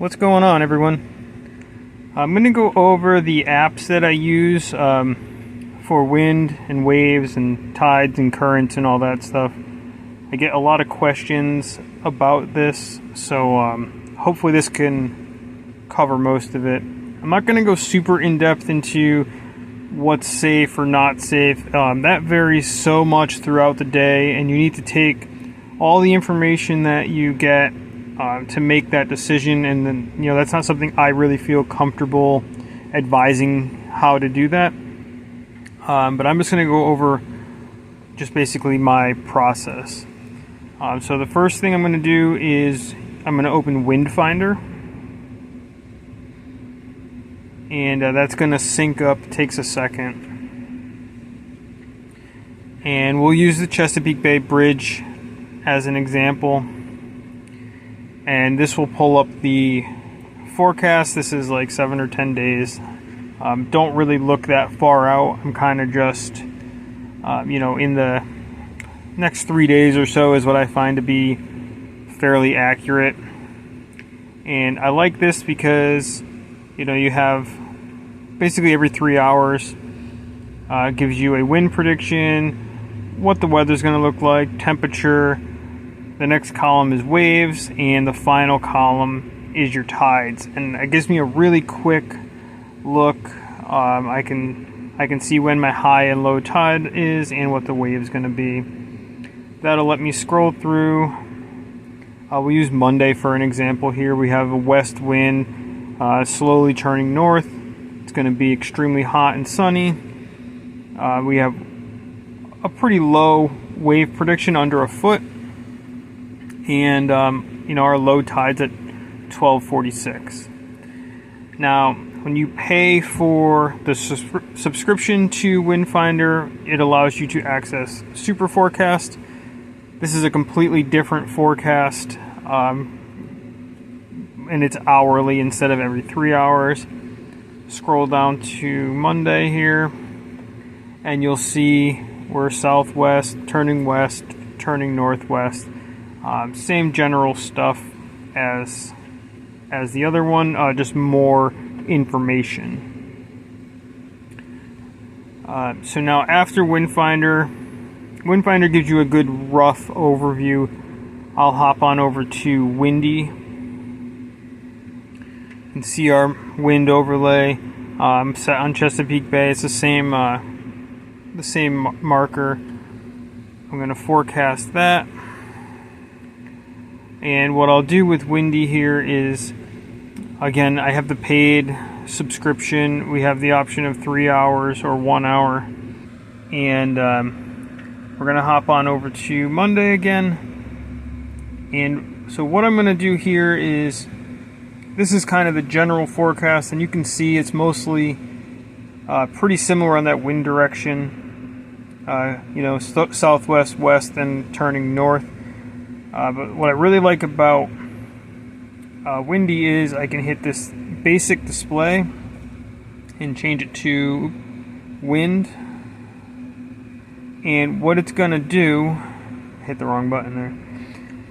What's going on, everyone? I'm going to go over the apps that I use for wind and waves and tides and currents and all that stuff. I get a lot of questions about this, so hopefully this can cover most of it. I'm not going to go super in-depth into what's safe or not safe. That varies so much throughout the day, and you need to take all the information that you get to make that decision. And then, that's not something I really feel comfortable advising how to do that. But I'm just going to go over just basically my process. So the first thing I'm going to do is I'm going to open Windfinder. And that's going to sync up, takes a second. And we'll use the Chesapeake Bay Bridge as an example. And this will pull up the forecast. This is like 7 or 10 days. Don't really look that far out. I'm kind of just, in the next 3 days or so is what I find to be fairly accurate. And I like this because, you have basically every 3 hours gives you a wind prediction, what the weather's going to look like, temperature. The next column is waves, and the final column is your tides. And it gives me a really quick look. I can see when my high and low tide is and what the wave is going to be. That'll let me scroll through. We'll use Monday for an example here. We have a west wind slowly turning north. It's going to be extremely hot and sunny. We have a pretty low wave prediction, under a foot. And, our low tide's at 1246. Now, when you pay for the subscription to Windfinder, it allows you to access Super Forecast. This is a completely different forecast, and it's hourly instead of every 3 hours. Scroll down to Monday here, and you'll see we're southwest, turning west, turning northwest. Same general stuff as the other one, just more information. So now after Windfinder gives you a good rough overview. I'll hop on over to Windy and see our wind overlay. I'm set on Chesapeake Bay. It's the same marker. I'm going to forecast that. And what I'll do with Windy here is, again, I have the paid subscription. We have the option of 3 hours or 1 hour. And we're going to hop on over to Monday again. And so what I'm going to do here is, this is kind of the general forecast, and you can see it's mostly pretty similar on that wind direction. Southwest, west, and turning north. But what I really like about Windy is I can hit this basic display and change it to wind. And what it's going to do, hit the wrong button there.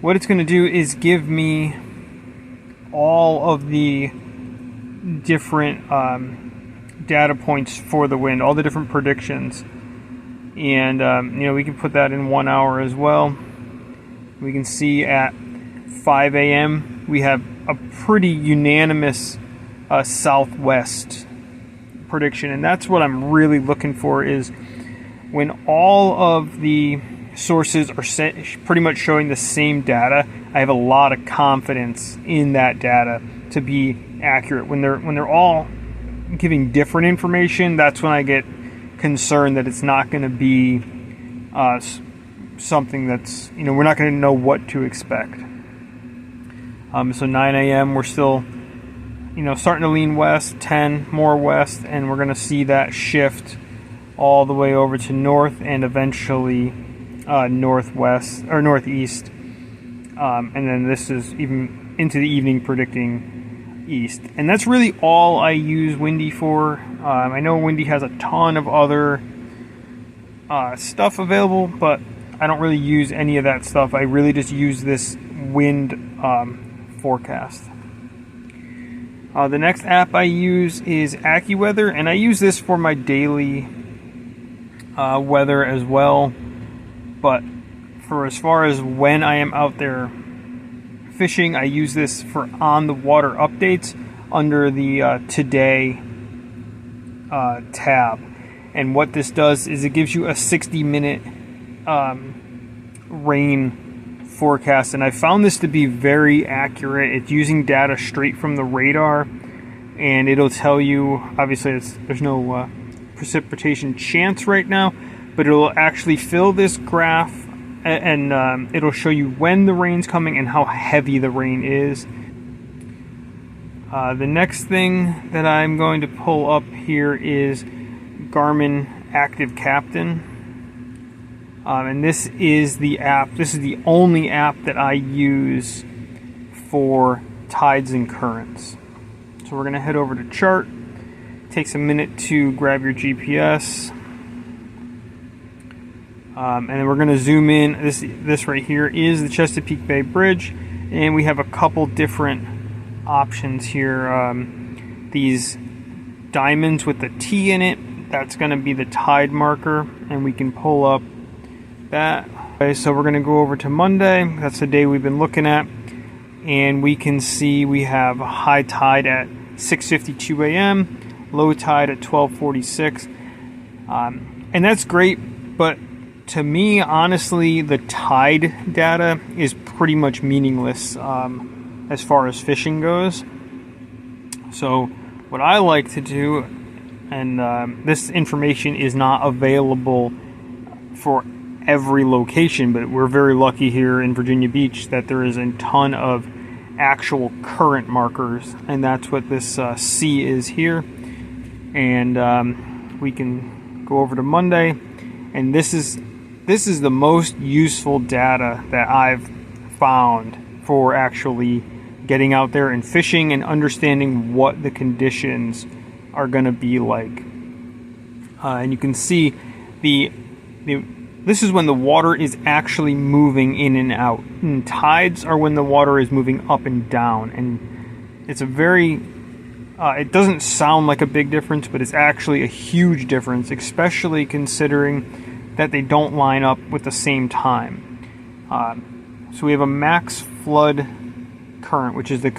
What it's going to do is give me all of the different data points for the wind, all the different predictions. And, we can put that in 1 hour as well. We can see at 5 a.m. we have a pretty unanimous southwest prediction, and that's what I'm really looking for, is when all of the sources are pretty much showing the same data. I have a lot of confidence in that data to be accurate. When they're all giving different information, that's when I get concerned that it's not going to be something that's, we're not going to know what to expect. So 9 a.m. we're still, starting to lean west, 10 more west, and we're going to see that shift all the way over to north and eventually northwest or northeast. And then this is even into the evening predicting east. And that's really all I use Windy for. I know Windy has a ton of other stuff available, but I don't really use any of that stuff. I really just use this wind forecast. The next app I use is AccuWeather, and I use this for my daily weather as well. But for as far as when I am out there fishing, I use this for on the water updates under the Today tab. And what this does is it gives you a 60-minute rain forecast, and I found this to be very accurate. It's using data straight from the radar, and it'll tell you, obviously there's no precipitation chance right now, but it'll actually fill this graph, and it'll show you when the rain's coming and how heavy the rain is. The next thing that I'm going to pull up here is Garmin Active Captain. And this is the app, this is the only app that I use for tides and currents. So we're going to head over to chart. Takes a minute to grab your GPS. And then we're going to zoom in. This right here is the Chesapeake Bay Bridge, and we have a couple different options here. These diamonds with the T in it, that's going to be the tide marker, and we can pull up that. Okay, so we're going to go over to Monday. That's the day we've been looking at, and we can see we have a high tide at 6:52 a.m., low tide at 12:46, and that's great. But to me, honestly, the tide data is pretty much meaningless as far as fishing goes. So what I like to do, and this information is not available for every location, but we're very lucky here in Virginia Beach that there is a ton of actual current markers, and that's what this C is here. And we can go over to Monday, and this is the most useful data that I've found for actually getting out there and fishing and understanding what the conditions are going to be like. And you can see this is when the water is actually moving in and out. And tides are when the water is moving up and down. And it's a very, it doesn't sound like a big difference, but it's actually a huge difference, especially considering that they don't line up with the same time. So we have a max flood current, which is the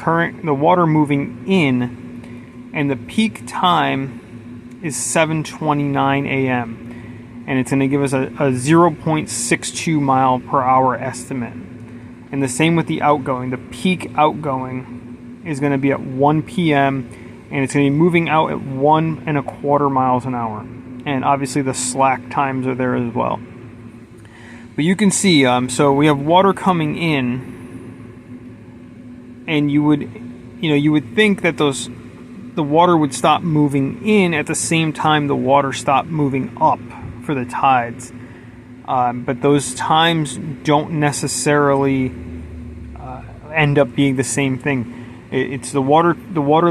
water moving in, and the peak time is 7:29 a.m. and it's going to give us a 0.62 mile per hour estimate. And the same with the outgoing. The peak outgoing is going to be at 1 p.m. and it's going to be moving out at 1.25 miles an hour. And obviously the slack times are there as well. But you can see, so we have water coming in, and you would think that the water would stop moving in at the same time the water stopped moving up for the tides, but those times don't necessarily end up being the same thing. It's the water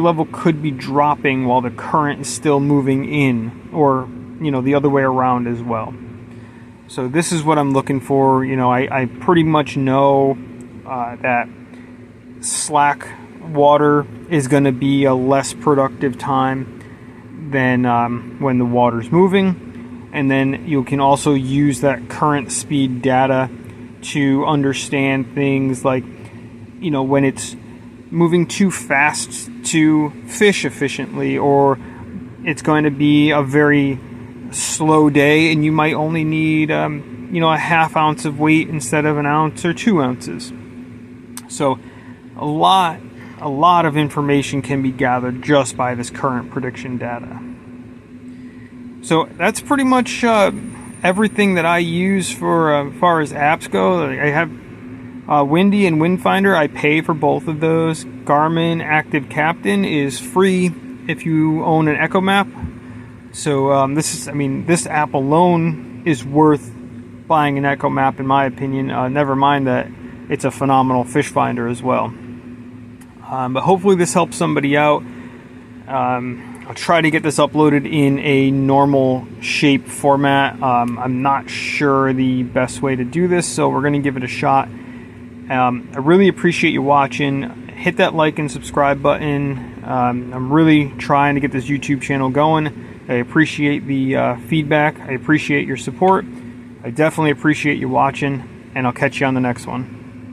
level could be dropping while the current is still moving in, or the other way around as well. So this is what I'm looking for. I pretty much know that slack water is going to be a less productive time than when the water's moving. And then you can also use that current speed data to understand things like, when it's moving too fast to fish efficiently, or it's going to be a very slow day and you might only need, a half ounce of weight instead of an ounce or 2 ounces. So a lot of information can be gathered just by this current prediction data. So that's pretty much everything that I use for as far as apps go. I have Windy and Windfinder. I pay for both of those. Garmin Active Captain is free if you own an Echo Map. So this app alone is worth buying an Echo Map in my opinion. Never mind that it's a phenomenal fish finder as well. But hopefully this helps somebody out. I'll try to get this uploaded in a normal shape format. I'm not sure the best way to do this, so we're going to give it a shot. I really appreciate you watching. hit that like and subscribe button. I'm really trying to get this YouTube channel going. I appreciate the feedback. I appreciate your support. I definitely appreciate you watching, and I'll catch you on the next one.